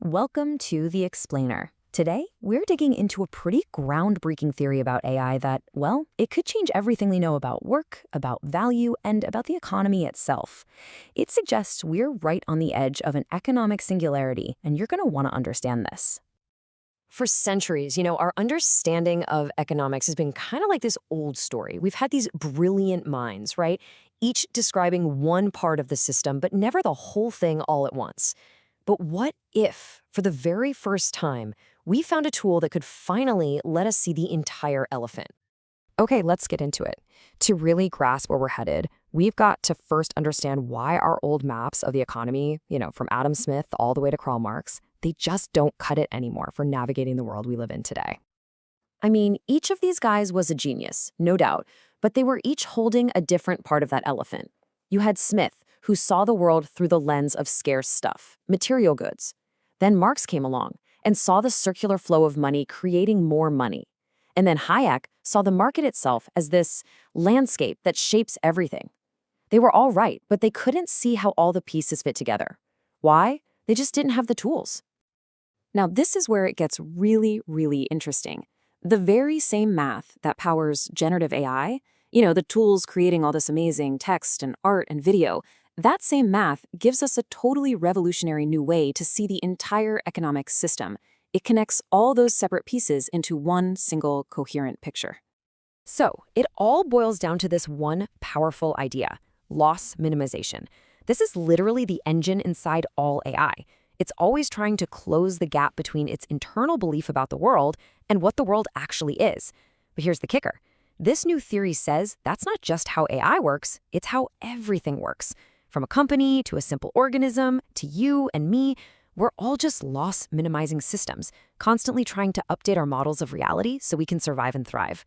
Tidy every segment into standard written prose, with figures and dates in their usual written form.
Welcome to The Explainer. Today, we're digging into a pretty groundbreaking theory about AI that, well, it could change everything we know about work, about value, and about the economy itself. It suggests we're right on the edge of an economic singularity, and you're going to want to understand this. For centuries, our understanding of economics has been kind of like this old story. We've had these brilliant minds, right? Each describing one part of the system, but never the whole thing all at once. But what if, for the very first time, we found a tool that could finally let us see the entire elephant? Okay, let's get into it. To really grasp where we're headed, we've got to first understand why our old maps of the economy, from Adam Smith all the way to Karl Marx, they just don't cut it anymore for navigating the world we live in today. I mean, each of these guys was a genius, no doubt, but they were each holding a different part of that elephant. You had Smith, who saw the world through the lens of scarce stuff, material goods. Then Marx came along and saw the circular flow of money creating more money. And then Hayek saw the market itself as this landscape that shapes everything. They were all right, but they couldn't see how all the pieces fit together. Why? They just didn't have the tools. Now, this is where it gets really, really interesting. The very same math that powers generative AI, the tools creating all this amazing text and art and video, that same math gives us a totally revolutionary new way to see the entire economic system. It connects all those separate pieces into one single coherent picture. So, it all boils down to this one powerful idea: loss minimization. This is literally the engine inside all AI. It's always trying to close the gap between its internal belief about the world and what the world actually is. But here's the kicker. This new theory says that's not just how AI works, it's how everything works. From a company to a simple organism to you and me, we're all just loss-minimizing systems, constantly trying to update our models of reality so we can survive and thrive.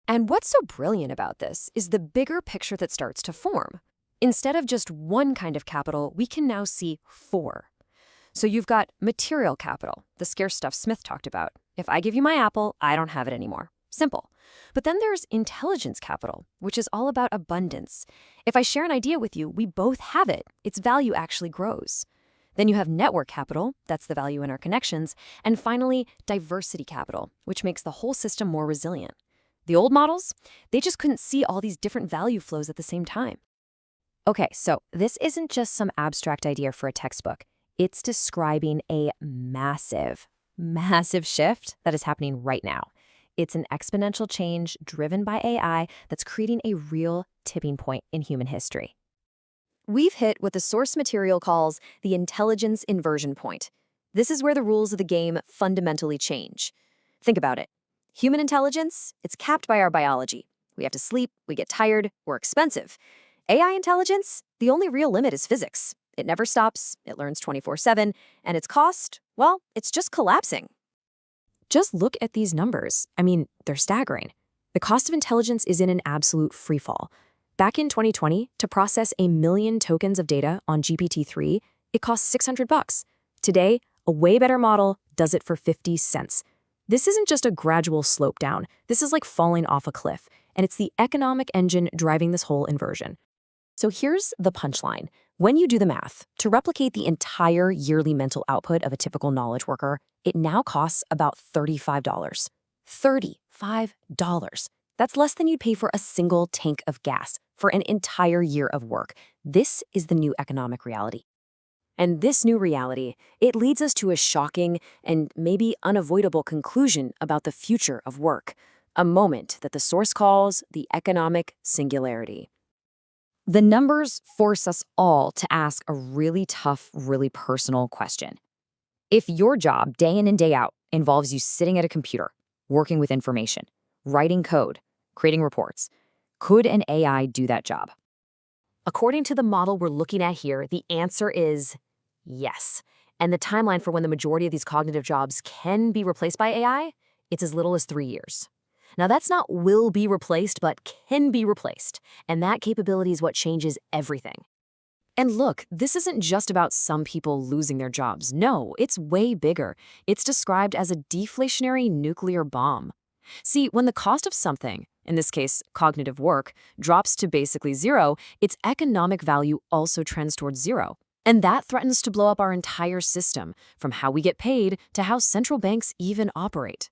And what's so brilliant about this is the bigger picture that starts to form. Instead of just one kind of capital, we can now see four. So you've got material capital, the scarce stuff Smith talked about. If I give you my apple, I don't have it anymore. Simple. But then there's intelligence capital, which is all about abundance. If I share an idea with you, we both have it. Its value actually grows. Then you have network capital, that's the value in our connections. And finally, diversity capital, which makes the whole system more resilient. The old models, they just couldn't see all these different value flows at the same time. Okay, so this isn't just some abstract idea for a textbook. It's describing a massive, massive shift that is happening right now. It's an exponential change driven by AI that's creating a real tipping point in human history. We've hit what the source material calls the intelligence inversion point. This is where the rules of the game fundamentally change. Think about it. Human intelligence, it's capped by our biology. We have to sleep, we get tired, we're expensive. AI intelligence, the only real limit is physics. It never stops, it learns 24/7, and its cost, well, it's just collapsing. Just look at these numbers. I mean, they're staggering. The cost of intelligence is in an absolute freefall. Back in 2020, to process 1 million tokens of data on GPT-3, it cost $600. Today, a way better model does it for 50 cents. This isn't just a gradual slope down. This is like falling off a cliff, and it's the economic engine driving this whole inversion. So here's the punchline. When you do the math, to replicate the entire yearly mental output of a typical knowledge worker, it now costs about $35. $35. That's less than you'd pay for a single tank of gas for an entire year of work. This is the new economic reality. And this new reality, it leads us to a shocking and maybe unavoidable conclusion about the future of work, a moment that the source calls the economic singularity. The numbers force us all to ask a really tough, really personal question. If your job, day in and day out, involves you sitting at a computer, working with information, writing code, creating reports, could an AI do that job? According to the model we're looking at here, the answer is yes. And the timeline for when the majority of these cognitive jobs can be replaced by AI, it's as little as 3 years. Now, that's not will be replaced, but can be replaced. And that capability is what changes everything. And look, this isn't just about some people losing their jobs. No, it's way bigger. It's described as a deflationary nuclear bomb. See, when the cost of something, in this case, cognitive work, drops to basically zero, its economic value also trends towards zero. And that threatens to blow up our entire system, from how we get paid to how central banks even operate.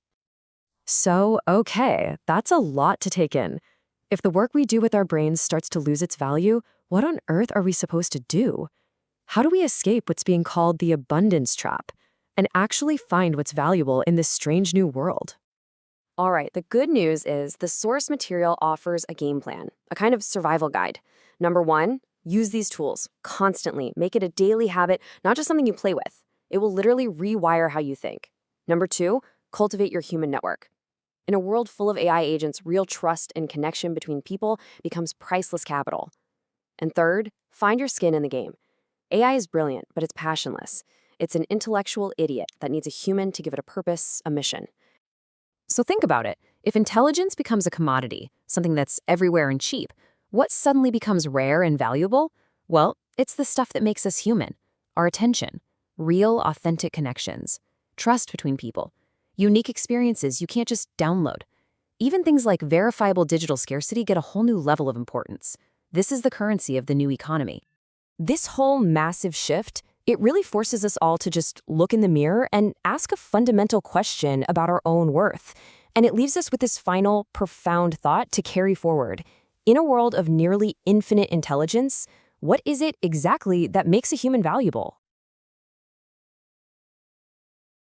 So, okay, that's a lot to take in. If the work we do with our brains starts to lose its value, what on earth are we supposed to do? How do we escape what's being called the abundance trap and actually find what's valuable in this strange new world? All right, the good news is the source material offers a game plan, a kind of survival guide. Number one, use these tools constantly. Make it a daily habit, not just something you play with. It will literally rewire how you think. Number two, cultivate your human network. In a world full of AI agents, real trust and connection between people becomes priceless capital. And third, find your skin in the game. AI is brilliant, but it's passionless. It's an intellectual idiot that needs a human to give it a purpose, a mission. So think about it. If intelligence becomes a commodity, something that's everywhere and cheap, what suddenly becomes rare and valuable? Well, it's the stuff that makes us human. Our attention, real, authentic connections, trust between people, unique experiences you can't just download. Even things like verifiable digital scarcity get a whole new level of importance. This is the currency of the new economy. This whole massive shift, it really forces us all to just look in the mirror and ask a fundamental question about our own worth. And it leaves us with this final, profound thought to carry forward. In a world of nearly infinite intelligence, what is it exactly that makes a human valuable?